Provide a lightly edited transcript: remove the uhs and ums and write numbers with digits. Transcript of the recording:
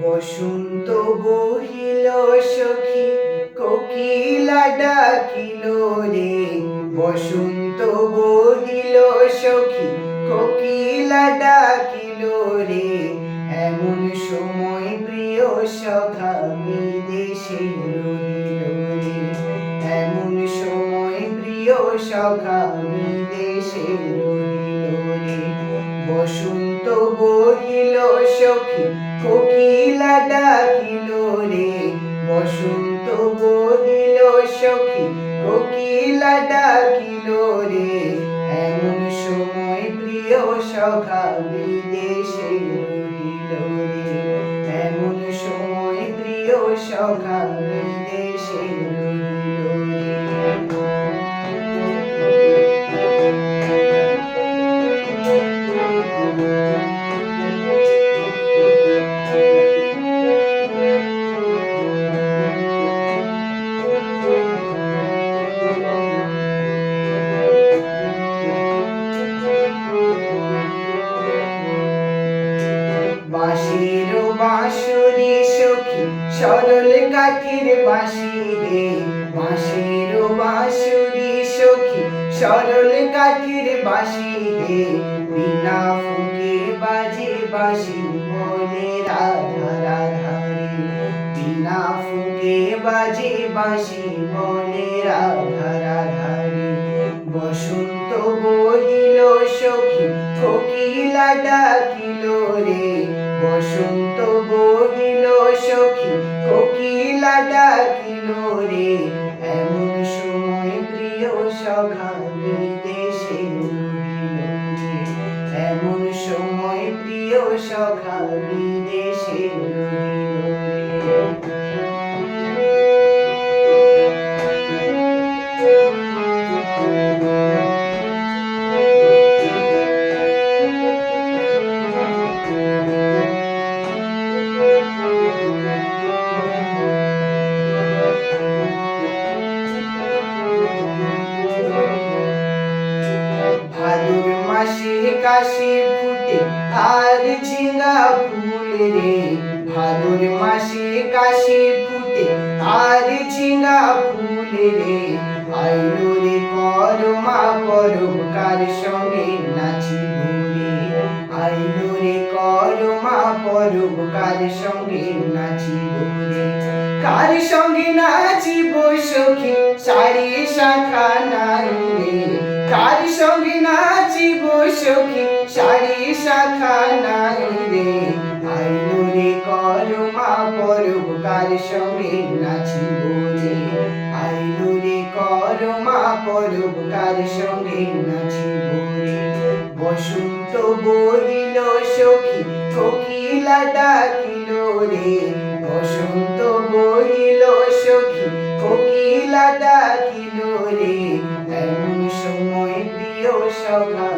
বসন্ত বহিল সখী কোকিলা ডাকিল রে, বসন্ত বহিল সখী কোকিলা ডাকিল রে, এমন সময় প্রিয় সখা বিদেশে রহিল রে, এমন সময় প্রিয় সখা বিদেশে রহিল রে। বসন্ত বহিল সখী কোকিলা ডাকিল রে, বসন্ত বহিল সখী কোকিলা ডাকিল রে, এমন সময় প্রিয় সখা বিদেশে রহিল রে, এমন সময় প্রিয় সখা বিদেশে রহিল রে। বাঁশির বাঁশুরি সখী সরল কাঠের বাঁশি রে, বাঁশির বাঁশুরি সখী সরল কাঠের বাঁশি রে, বিনা ফুঁকে বাজে বাঁশি বলে রাধা রাধা রে, বিনা ফুঁকে বাজে বাঁশি বলে রাধা রাধা রে। বসন্ত বহিল সখী কোকিলা ডাকিল রে, বসন্ত বহিল সখী কোকিলা ডাকিল রে, এমন সময় প্রিয় সখা বিদেশে রহিল রে, এমন সময় প্রিয় সখা বিদেশে রহিল রে। ভাদর মাসে কাশি ফুটে আর ঝিঙ্গা ফুল রে, ভাদর মাসে কাশি ফুটে আর ঝিঙ্গা ফুল রে, আইলো রে করমা পরব কার সঙ্গে নাচিব রে, আইলো রে করমা পরব কার সঙ্গে নাচিব রে, কার সঙ্গে নাচিব সখী সারি শাখা নাই রে, কার সঙ্গে নাচিব সখী সারি শাখা নাই রে, আইলো রে করমা পরব কার সঙ্গে নাচিব রে, আইলো রে করমা পরব কার সঙ্গে নাচিব রে। বসন্ত বহিল সখী কোকিলা ডাকিল রে, বসন্ত বহিল সখী কোকিলা ডাকিল রে, এমন সময় প্রিয় সখা